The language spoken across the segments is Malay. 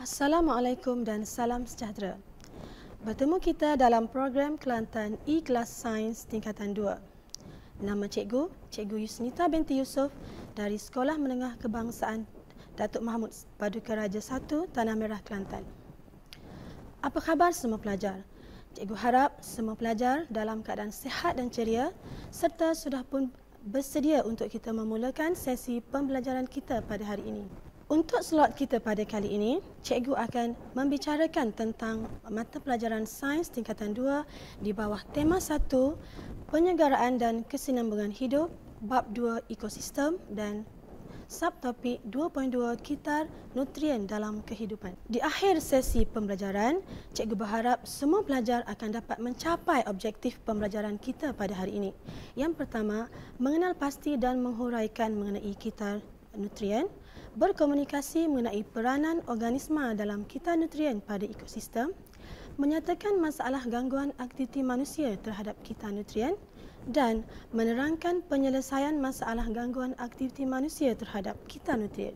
Assalamualaikum dan salam sejahtera. Bertemu kita dalam program Kelantan E-Kelas Sains Tingkatan 2. Nama cikgu, Cikgu Yusnita binti Yusof dari Sekolah Menengah Kebangsaan Datuk Mahmud Paduka Raja 1, Tanah Merah, Kelantan. Apa khabar semua pelajar? Cikgu harap semua pelajar dalam keadaan sihat dan ceria serta sudah pun bersedia untuk kita memulakan sesi pembelajaran kita pada hari ini. Untuk slot kita pada kali ini, cikgu akan membicarakan tentang mata pelajaran sains tingkatan 2 di bawah tema 1, penyegaraan dan kesinambungan hidup, bab 2 ekosistem dan subtopik 2.2 kitar nutrien dalam kehidupan. Di akhir sesi pembelajaran, cikgu berharap semua pelajar akan dapat mencapai objektif pembelajaran kita pada hari ini. Yang pertama, mengenal pasti dan menghuraikan mengenai kitar nutrien, berkomunikasi mengenai peranan organisma dalam kitar nutrien pada ekosistem, menyatakan masalah gangguan aktiviti manusia terhadap kitar nutrien dan menerangkan penyelesaian masalah gangguan aktiviti manusia terhadap kitar nutrien.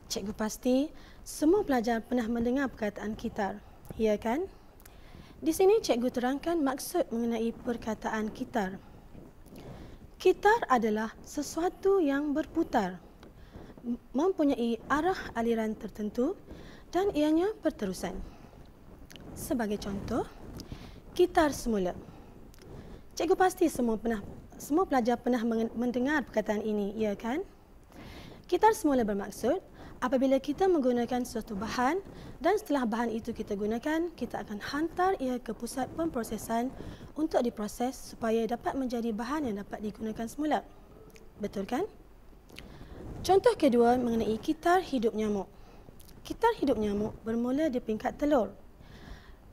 Cikgu pasti semua pelajar pernah mendengar perkataan kitar, ya kan? Di sini cikgu terangkan maksud mengenai perkataan kitar. Kitar adalah sesuatu yang berputar, mempunyai arah aliran tertentu dan ianya berterusan. Sebagai contoh, kitar semula. Cikgu pasti semua pelajar pernah mendengar perkataan ini, ya kan? Kitar semula bermaksud apabila kita menggunakan suatu bahan dan setelah bahan itu kita gunakan, kita akan hantar ia ke pusat pemprosesan untuk diproses supaya dapat menjadi bahan yang dapat digunakan semula. Betul kan? Contoh kedua mengenai kitar hidup nyamuk. Kitar hidup nyamuk bermula di peringkat telur,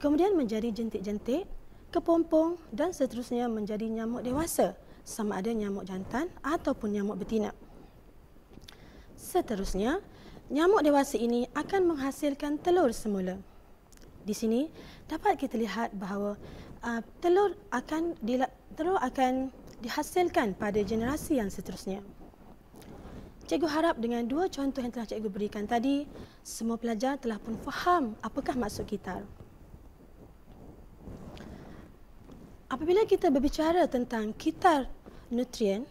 kemudian menjadi jentik-jentik, kepompong dan seterusnya menjadi nyamuk dewasa, sama ada nyamuk jantan ataupun nyamuk betina. Seterusnya, nyamuk dewasa ini akan menghasilkan telur semula. Di sini dapat kita lihat bahawa telur akan dihasilkan pada generasi yang seterusnya. Cikgu harap dengan dua contoh yang telah cikgu berikan tadi, semua pelajar telah pun faham apakah maksud kitar. Apabila kita berbicara tentang kitar nutrien,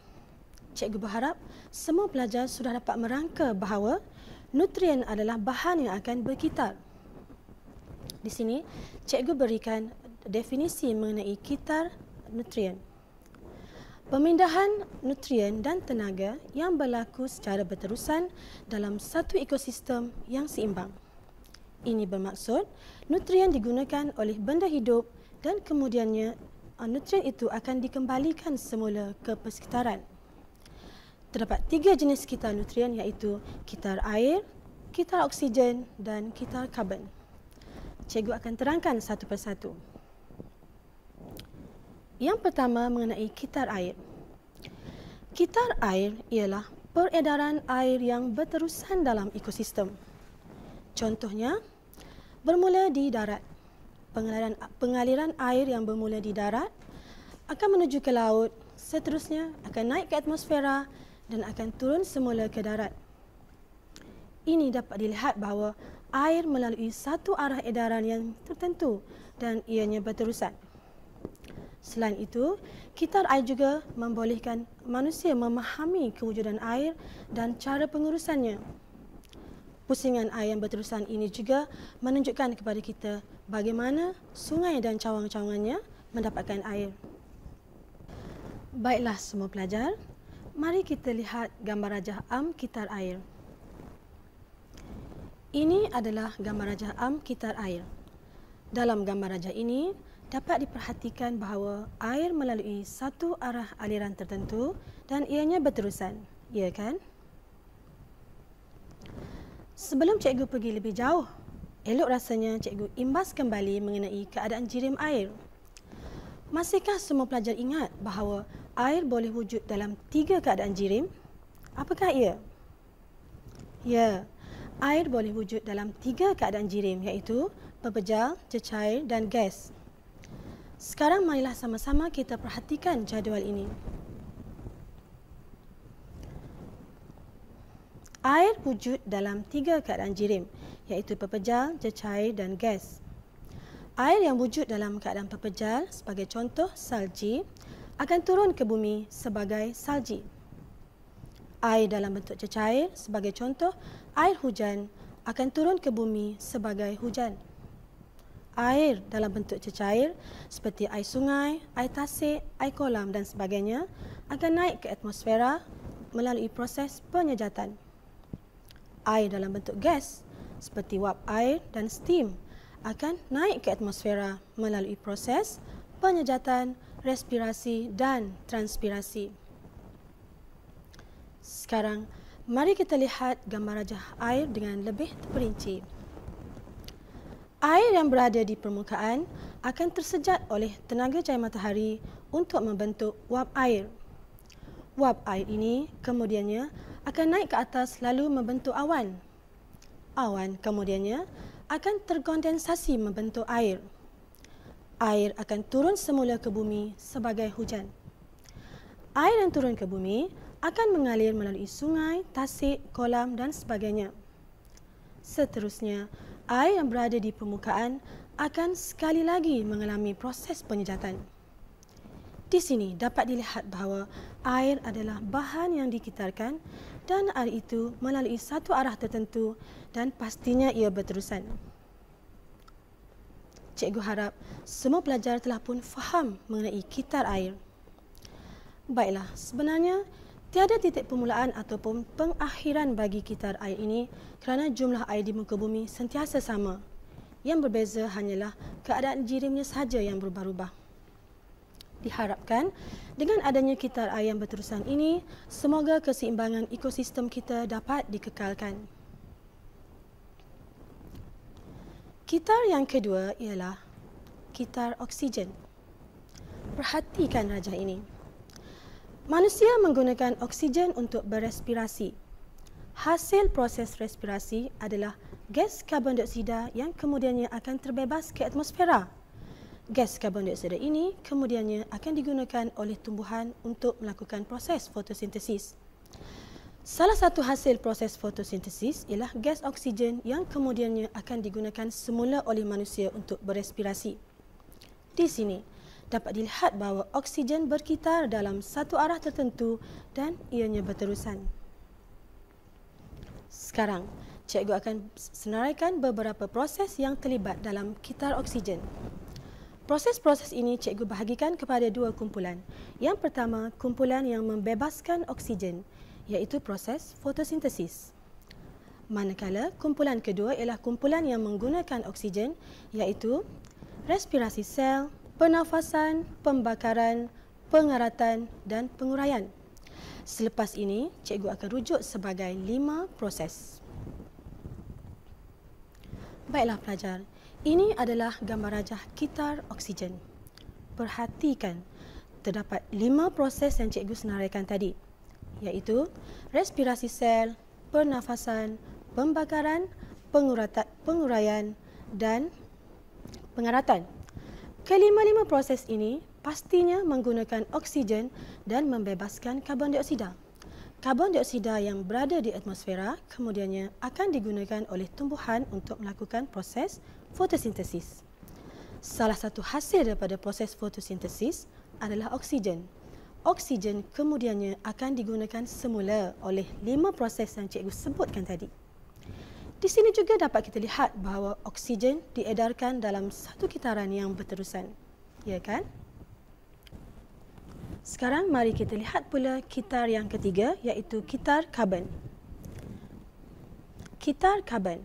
cikgu berharap semua pelajar sudah dapat merangka bahawa nutrien adalah bahan yang akan berkitar. Di sini, cikgu berikan definisi mengenai kitar nutrien. Pemindahan nutrien dan tenaga yang berlaku secara berterusan dalam satu ekosistem yang seimbang. Ini bermaksud nutrien digunakan oleh benda hidup dan kemudiannya nutrien itu akan dikembalikan semula ke persekitaran. Terdapat 3 jenis kitar nutrien iaitu kitar air, kitar oksigen dan kitar karbon. Cikgu akan terangkan satu persatu. Yang pertama mengenai kitar air. Kitar air ialah peredaran air yang berterusan dalam ekosistem. Contohnya, bermula di darat. Pengaliran air yang bermula di darat akan menuju ke laut, seterusnya akan naik ke atmosfera dan akan turun semula ke darat. Ini dapat dilihat bahawa air melalui satu arah edaran yang tertentu dan ianya berterusan. Selain itu, kitar air juga membolehkan manusia memahami kewujudan air dan cara pengurusannya. Pusingan air yang berterusan ini juga menunjukkan kepada kita bagaimana sungai dan cawangan-cawangannya mendapatkan air. Baiklah semua pelajar, mari kita lihat gambar rajah am kitar air. Ini adalah gambar rajah am kitar air. Dalam gambar rajah ini, dapat diperhatikan bahawa air melalui satu arah aliran tertentu dan ianya berterusan, ya kan? Sebelum cikgu pergi lebih jauh, elok rasanya cikgu imbas kembali mengenai keadaan jirim air. Masihkah semua pelajar ingat bahawa air boleh wujud dalam 3 keadaan jirim? Apakah ia? Ya, air boleh wujud dalam 3 keadaan jirim iaitu pepejal, cecair dan gas. Sekarang marilah sama-sama kita perhatikan jadual ini. Air wujud dalam 3 keadaan jirim, iaitu pepejal, cecair dan gas. Air yang wujud dalam keadaan pepejal, sebagai contoh salji, akan turun ke bumi sebagai salji. Air dalam bentuk cecair, sebagai contoh air hujan, akan turun ke bumi sebagai hujan. Air dalam bentuk cecair seperti air sungai, air tasik, air kolam dan sebagainya akan naik ke atmosfera melalui proses penyejatan. Air dalam bentuk gas seperti wap air dan steam akan naik ke atmosfera melalui proses penyejatan, respirasi dan transpirasi. Sekarang, mari kita lihat gambar rajah air dengan lebih terperinci. Air yang berada di permukaan akan tersejat oleh tenaga cahaya matahari untuk membentuk wap air. Wap air ini kemudiannya akan naik ke atas lalu membentuk awan. Awan kemudiannya akan terkondensasi membentuk air. Air akan turun semula ke bumi sebagai hujan. Air yang turun ke bumi akan mengalir melalui sungai, tasik, kolam dan sebagainya. Seterusnya, air yang berada di permukaan akan sekali lagi mengalami proses penyejatan. Di sini dapat dilihat bahawa air adalah bahan yang dikitarkan dan air itu melalui satu arah tertentu dan pastinya ia berterusan. Cikgu harap semua pelajar telah pun faham mengenai kitar air. Baiklah, sebenarnya tiada titik permulaan ataupun pengakhiran bagi kitar air ini kerana jumlah air di muka bumi sentiasa sama. Yang berbeza hanyalah keadaan jirimnya sahaja yang berubah-ubah. Diharapkan dengan adanya kitar air yang berterusan ini, semoga keseimbangan ekosistem kita dapat dikekalkan. Kitar yang kedua ialah kitar oksigen. Perhatikan rajah ini. Manusia menggunakan oksigen untuk berespirasi. Hasil proses respirasi adalah gas karbon dioksida yang kemudiannya akan terbebas ke atmosfera. Gas karbon dioksida ini kemudiannya akan digunakan oleh tumbuhan untuk melakukan proses fotosintesis. Salah satu hasil proses fotosintesis ialah gas oksigen yang kemudiannya akan digunakan semula oleh manusia untuk berespirasi. Di sini dapat dilihat bahawa oksigen berkitar dalam satu arah tertentu dan ianya berterusan. Sekarang, cikgu akan senaraikan beberapa proses yang terlibat dalam kitar oksigen. Proses-proses ini cikgu bahagikan kepada dua kumpulan. Yang pertama, kumpulan yang membebaskan oksigen, iaitu proses fotosintesis. Manakala kumpulan kedua ialah kumpulan yang menggunakan oksigen, iaitu respirasi sel, pernafasan, pembakaran, pengaratan dan penguraian. Selepas ini, cikgu akan rujuk sebagai 5 proses. Baiklah pelajar, ini adalah gambar rajah kitar oksigen. Perhatikan, terdapat 5 proses yang cikgu senaraikan tadi, iaitu respirasi sel, pernafasan, pembakaran, penguraian dan pengaratan. Kelima-lima proses ini pastinya menggunakan oksigen dan membebaskan karbon dioksida. Karbon dioksida yang berada di atmosfera kemudiannya akan digunakan oleh tumbuhan untuk melakukan proses fotosintesis. Salah satu hasil daripada proses fotosintesis adalah oksigen. Oksigen kemudiannya akan digunakan semula oleh 5 proses yang cikgu sebutkan tadi. Di sini juga dapat kita lihat bahawa oksigen diedarkan dalam satu kitaran yang berterusan. Ya kan? Sekarang mari kita lihat pula kitar yang ketiga, iaitu kitar karbon. Kitar karbon.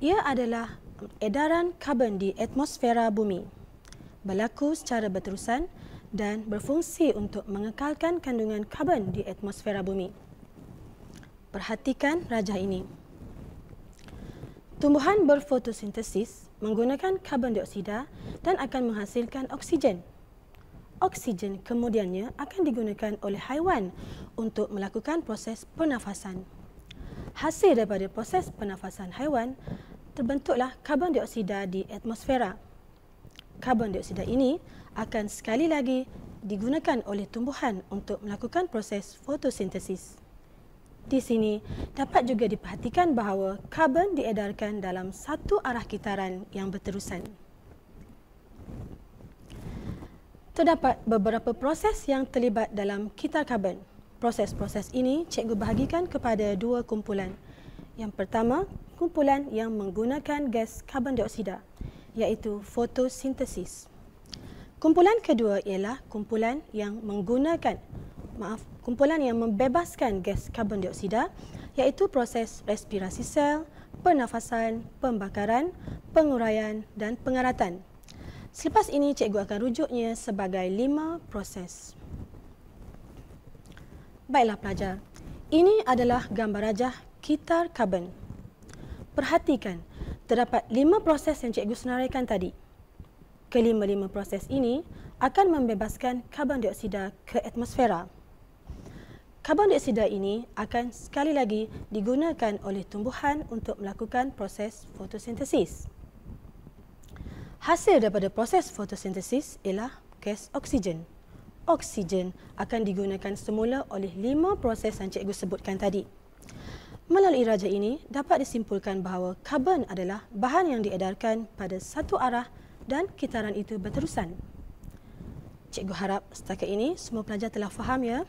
Ia adalah edaran karbon di atmosfera bumi. Berlaku secara berterusan dan berfungsi untuk mengekalkan kandungan karbon di atmosfera bumi. Perhatikan rajah ini. Tumbuhan berfotosintesis menggunakan karbon dioksida dan akan menghasilkan oksigen. Oksigen kemudiannya akan digunakan oleh haiwan untuk melakukan proses pernafasan. Hasil daripada proses pernafasan haiwan, terbentuklah karbon dioksida di atmosfera. Karbon dioksida ini akan sekali lagi digunakan oleh tumbuhan untuk melakukan proses fotosintesis. Di sini dapat juga diperhatikan bahawa karbon diedarkan dalam satu arah kitaran yang berterusan. Terdapat beberapa proses yang terlibat dalam kitar karbon. Proses-proses ini cikgu bahagikan kepada dua kumpulan. Yang pertama, kumpulan yang menggunakan gas karbon dioksida, iaitu fotosintesis. Kumpulan kedua ialah kumpulan yang membebaskan gas karbon dioksida, iaitu proses respirasi sel, pernafasan, pembakaran, penguraian dan pengaratan. Selepas ini, cikgu akan rujuknya sebagai 5 proses. Baiklah pelajar, ini adalah gambar rajah kitar karbon. Perhatikan, terdapat 5 proses yang cikgu senaraikan tadi. Kelima-lima proses ini akan membebaskan karbon dioksida ke atmosfera. Karbon dioksida ini akan sekali lagi digunakan oleh tumbuhan untuk melakukan proses fotosintesis. Hasil daripada proses fotosintesis ialah gas oksigen. Oksigen akan digunakan semula oleh 5 proses yang cikgu sebutkan tadi. Melalui rajah ini, dapat disimpulkan bahawa karbon adalah bahan yang diedarkan pada satu arah dan kitaran itu berterusan. Cikgu harap setakat ini semua pelajar telah faham ya.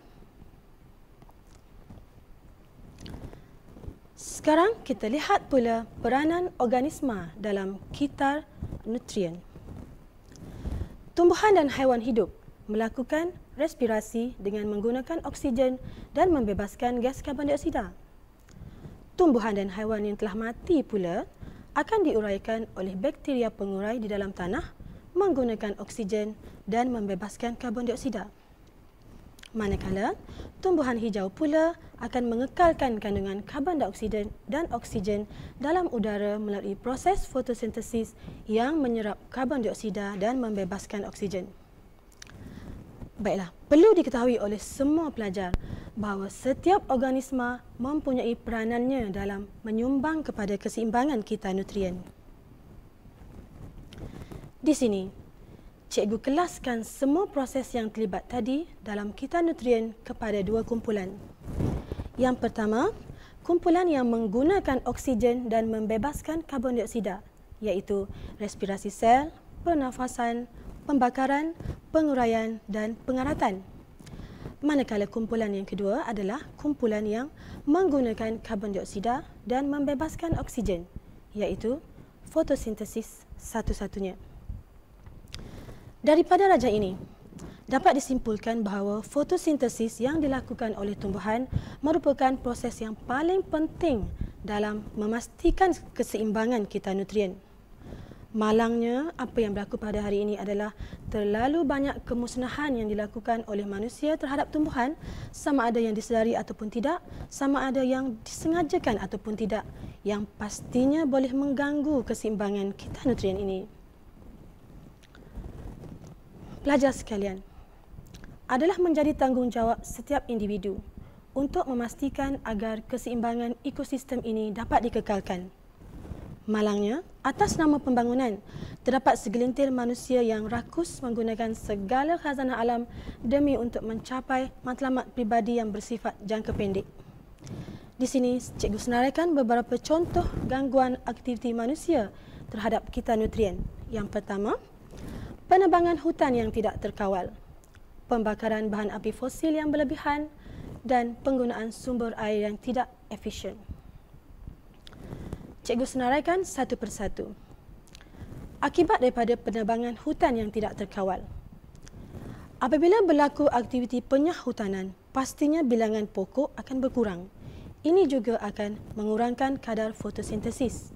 Sekarang kita lihat pula peranan organisma dalam kitar nutrien. Tumbuhan dan haiwan hidup melakukan respirasi dengan menggunakan oksigen dan membebaskan gas karbon dioksida. Tumbuhan dan haiwan yang telah mati pula akan diuraikan oleh bakteria pengurai di dalam tanah menggunakan oksigen dan membebaskan karbon dioksida. Manakala tumbuhan hijau pula akan mengekalkan kandungan karbon dioksida dan oksigen dalam udara melalui proses fotosintesis yang menyerap karbon dioksida dan membebaskan oksigen. Baiklah, perlu diketahui oleh semua pelajar bahawa setiap organisma mempunyai peranannya dalam menyumbang kepada keseimbangan kitar nutrien. Di sini, cikgu kelaskan semua proses yang terlibat tadi dalam kitar nutrien kepada dua kumpulan. Yang pertama, kumpulan yang menggunakan oksigen dan membebaskan karbon dioksida, iaitu respirasi sel, pernafasan, pembakaran, penguraian dan pengaratan. Manakala kumpulan yang kedua adalah kumpulan yang menggunakan karbon dioksida dan membebaskan oksigen, iaitu fotosintesis satu-satunya. Daripada rajah ini, dapat disimpulkan bahawa fotosintesis yang dilakukan oleh tumbuhan merupakan proses yang paling penting dalam memastikan keseimbangan kitar nutrien. Malangnya, apa yang berlaku pada hari ini adalah terlalu banyak kemusnahan yang dilakukan oleh manusia terhadap tumbuhan, sama ada yang disedari ataupun tidak, sama ada yang disengajakan ataupun tidak, yang pastinya boleh mengganggu keseimbangan kitar nutrien ini. Pelajar sekalian, adalah menjadi tanggungjawab setiap individu untuk memastikan agar keseimbangan ekosistem ini dapat dikekalkan. Malangnya, atas nama pembangunan, terdapat segelintir manusia yang rakus menggunakan segala khazanah alam demi untuk mencapai matlamat pribadi yang bersifat jangka pendek. Di sini, cikgu senaraikan beberapa contoh gangguan aktiviti manusia terhadap kitar nutrien. Yang pertama, penebangan hutan yang tidak terkawal, pembakaran bahan api fosil yang berlebihan, dan penggunaan sumber air yang tidak efisien. Cikgu senaraikan satu persatu. Akibat daripada penebangan hutan yang tidak terkawal. Apabila berlaku aktiviti penyah hutanan, pastinya bilangan pokok akan berkurang. Ini juga akan mengurangkan kadar fotosintesis.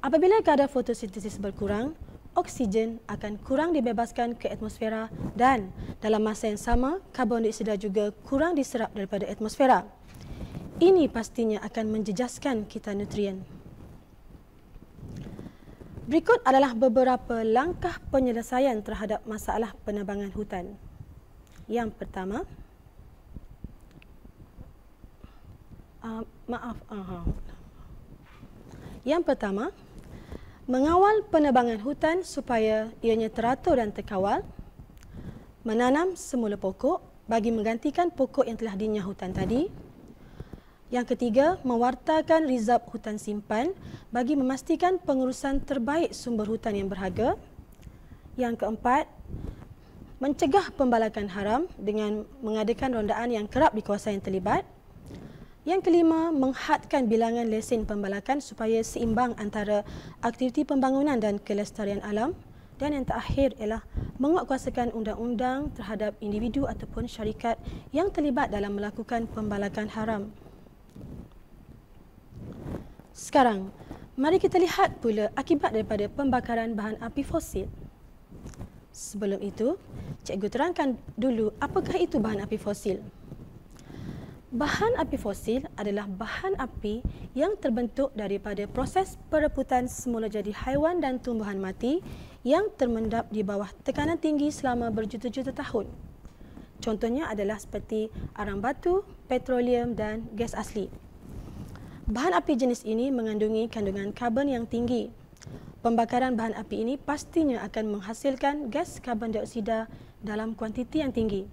Apabila kadar fotosintesis berkurang, oksigen akan kurang dibebaskan ke atmosfera dan dalam masa yang sama, karbon dioksida juga kurang diserap daripada atmosfera. Ini pastinya akan menjejaskan kitar nutrien. Berikut adalah beberapa langkah penyelesaian terhadap masalah penebangan hutan. Yang pertama, mengawal penebangan hutan supaya ianya teratur dan terkawal, menanam semula pokok bagi menggantikan pokok yang telah dinyah hutan tadi. Yang ketiga, mewartakan rizab hutan simpan bagi memastikan pengurusan terbaik sumber hutan yang berharga. Yang keempat, mencegah pembalakan haram dengan mengadakan rondaan yang kerap di kawasan yang terlibat. Yang kelima, menghadkan bilangan lesen pembalakan supaya seimbang antara aktiviti pembangunan dan kelestarian alam. Dan yang terakhir ialah menguatkuasakan undang-undang terhadap individu ataupun syarikat yang terlibat dalam melakukan pembalakan haram. Sekarang, mari kita lihat pula akibat daripada pembakaran bahan api fosil. Sebelum itu, cikgu terangkan dulu apakah itu bahan api fosil. Bahan api fosil adalah bahan api yang terbentuk daripada proses perebutan semula jadi haiwan dan tumbuhan mati yang termendap di bawah tekanan tinggi selama berjuta-juta tahun. Contohnya adalah seperti arang batu, petroleum dan gas asli. Bahan api jenis ini mengandungi kandungan karbon yang tinggi. Pembakaran bahan api ini pastinya akan menghasilkan gas karbon dioksida dalam kuantiti yang tinggi.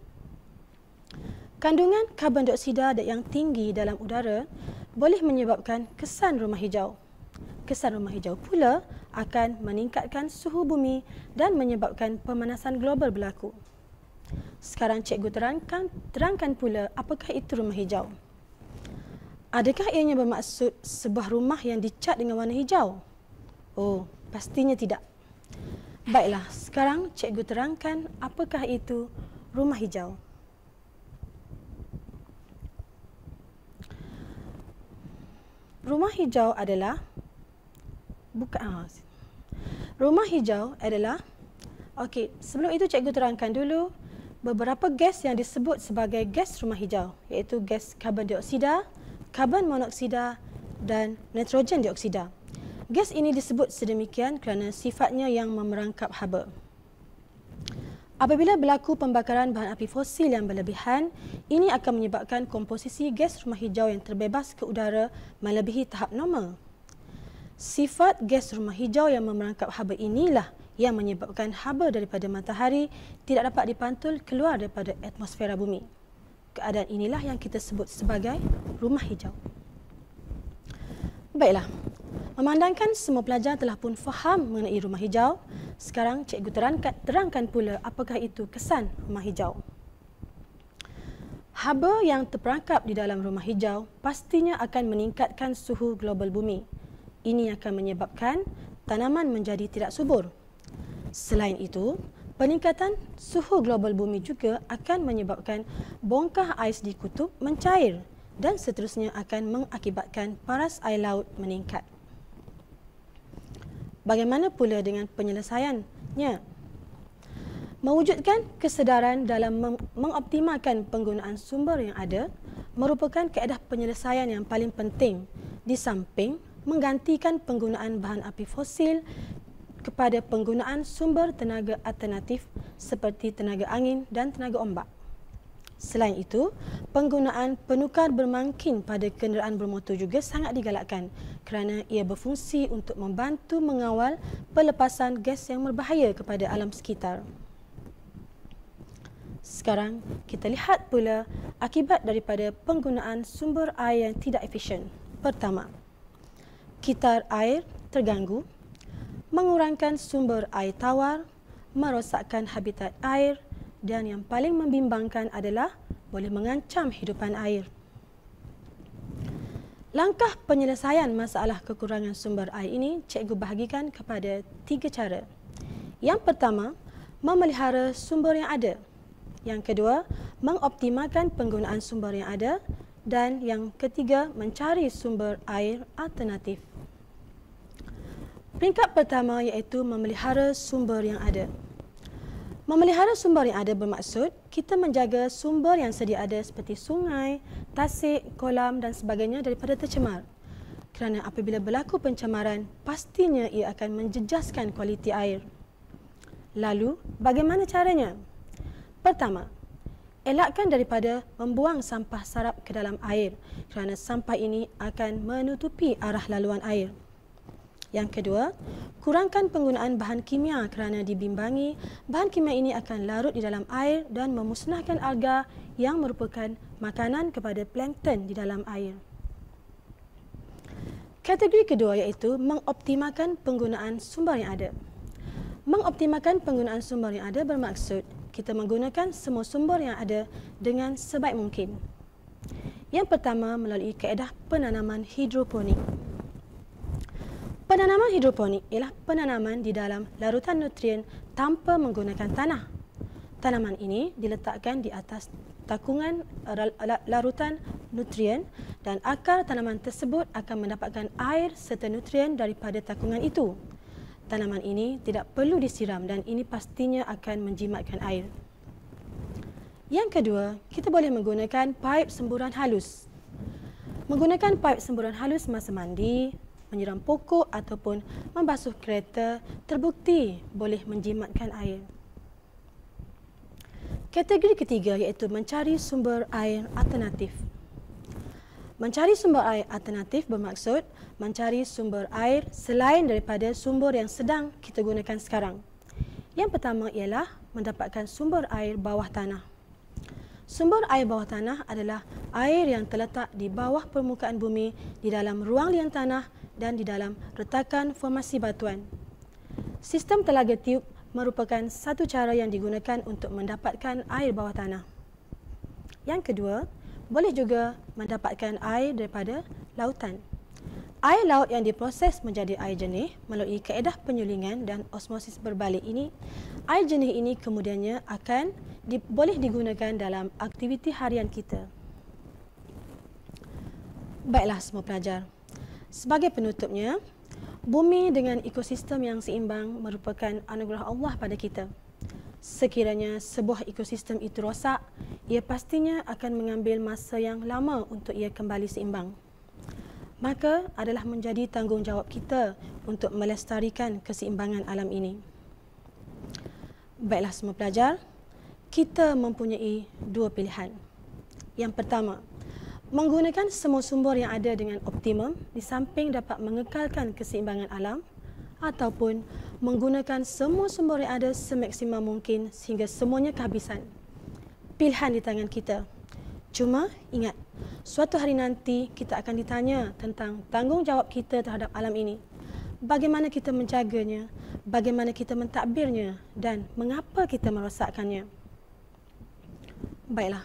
Kandungan karbon dioksida yang tinggi dalam udara boleh menyebabkan kesan rumah hijau. Kesan rumah hijau pula akan meningkatkan suhu bumi dan menyebabkan pemanasan global berlaku. Sekarang cikgu terangkan pula apakah itu rumah hijau. Adakah ianya bermaksud sebuah rumah yang dicat dengan warna hijau? Oh, pastinya tidak. Baiklah, sekarang cikgu terangkan apakah itu rumah hijau. Rumah hijau adalah sebelum itu cikgu terangkan dulu beberapa gas yang disebut sebagai gas rumah hijau, iaitu gas karbon dioksida, karbon monoksida dan nitrogen dioksida. Gas ini disebut sedemikian kerana sifatnya yang memerangkap haba. Apabila berlaku pembakaran bahan api fosil yang berlebihan, ini akan menyebabkan komposisi gas rumah hijau yang terbebas ke udara melebihi tahap normal. Sifat gas rumah hijau yang memerangkap haba inilah yang menyebabkan haba daripada matahari tidak dapat dipantul keluar daripada atmosfera bumi. Keadaan inilah yang kita sebut sebagai rumah hijau. Baiklah, memandangkan semua pelajar telah pun faham mengenai rumah hijau, sekarang cikgu terangkan pula apakah itu kesan rumah hijau. Haba yang terperangkap di dalam rumah hijau pastinya akan meningkatkan suhu global bumi. Ini akan menyebabkan tanaman menjadi tidak subur. Selain itu, peningkatan suhu global bumi juga akan menyebabkan bongkah ais di kutub mencair dan seterusnya akan mengakibatkan paras air laut meningkat. Bagaimana pula dengan penyelesaiannya? Mewujudkan kesedaran dalam mengoptimalkan penggunaan sumber yang ada merupakan kaedah penyelesaian yang paling penting di samping menggantikan penggunaan bahan api fosil kepada penggunaan sumber tenaga alternatif seperti tenaga angin dan tenaga ombak. Selain itu, penggunaan penukar bermangkin pada kenderaan bermotor juga sangat digalakkan kerana ia berfungsi untuk membantu mengawal pelepasan gas yang berbahaya kepada alam sekitar. Sekarang, kita lihat pula akibat daripada penggunaan sumber air yang tidak efisien. Pertama, kitar air terganggu, mengurangkan sumber air tawar, merosakkan habitat air dan yang paling membimbangkan adalah boleh mengancam hidupan air. Langkah penyelesaian masalah kekurangan sumber air ini cikgu bahagikan kepada 3 cara. Yang pertama, memelihara sumber yang ada. Yang kedua, mengoptimalkan penggunaan sumber yang ada. Dan yang ketiga, mencari sumber air alternatif. Peringkat pertama iaitu memelihara sumber yang ada. Memelihara sumber yang ada bermaksud kita menjaga sumber yang sedia ada seperti sungai, tasik, kolam dan sebagainya daripada tercemar. Kerana apabila berlaku pencemaran, pastinya ia akan menjejaskan kualiti air. Lalu, bagaimana caranya? Pertama, elakkan daripada membuang sampah sarap ke dalam air kerana sampah ini akan menutupi arah laluan air. Yang kedua, kurangkan penggunaan bahan kimia kerana dibimbangi bahan kimia ini akan larut di dalam air dan memusnahkan alga yang merupakan makanan kepada plankton di dalam air. Kategori kedua iaitu mengoptimalkan penggunaan sumber yang ada. Mengoptimalkan penggunaan sumber yang ada bermaksud kita menggunakan semua sumber yang ada dengan sebaik mungkin. Yang pertama melalui kaedah penanaman hidroponik. Penanaman hidroponik ialah penanaman di dalam larutan nutrien tanpa menggunakan tanah. Tanaman ini diletakkan di atas takungan larutan nutrien dan akar tanaman tersebut akan mendapatkan air serta nutrien daripada takungan itu. Tanaman ini tidak perlu disiram dan ini pastinya akan menjimatkan air. Yang kedua, kita boleh menggunakan paip semburan halus. Menggunakan paip semburan halus semasa mandi, menyiram pokok ataupun membasuh kereta terbukti boleh menjimatkan air. Kategori ketiga iaitu mencari sumber air alternatif. Mencari sumber air alternatif bermaksud mencari sumber air selain daripada sumber yang sedang kita gunakan sekarang. Yang pertama ialah mendapatkan sumber air bawah tanah. Sumber air bawah tanah adalah air yang terletak di bawah permukaan bumi, di dalam ruang liang tanah dan di dalam retakan formasi batuan. Sistem telaga tiup merupakan satu cara yang digunakan untuk mendapatkan air bawah tanah. Yang kedua, boleh juga mendapatkan air daripada lautan. Air laut yang diproses menjadi air jernih melalui kaedah penyulingan dan osmosis berbalik ini, air jernih ini kemudiannya akan boleh digunakan dalam aktiviti harian kita. Baiklah semua pelajar, sebagai penutupnya, bumi dengan ekosistem yang seimbang merupakan anugerah Allah pada kita. Sekiranya sebuah ekosistem itu rosak, ia pastinya akan mengambil masa yang lama untuk ia kembali seimbang. Maka adalah menjadi tanggungjawab kita untuk melestarikan keseimbangan alam ini. Baiklah semua pelajar, kita mempunyai dua pilihan. Yang pertama, menggunakan semua sumber yang ada dengan optimum di samping dapat mengekalkan keseimbangan alam, ataupun menggunakan semua sumber yang ada semaksimal mungkin sehingga semuanya kehabisan. Pilihan di tangan kita. Cuma ingat, suatu hari nanti kita akan ditanya tentang tanggungjawab kita terhadap alam ini. Bagaimana kita menjaganya, bagaimana kita mentadbirnya dan mengapa kita merosakkannya. Baiklah.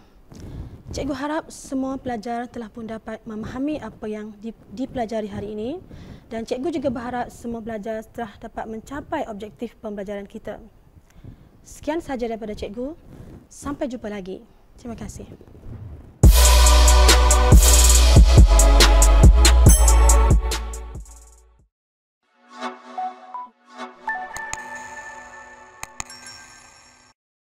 Cikgu harap semua pelajar telah pun dapat memahami apa yang dipelajari hari ini dan cikgu juga berharap semua pelajar telah dapat mencapai objektif pembelajaran kita. Sekian sahaja daripada cikgu. Sampai jumpa lagi. Terima kasih.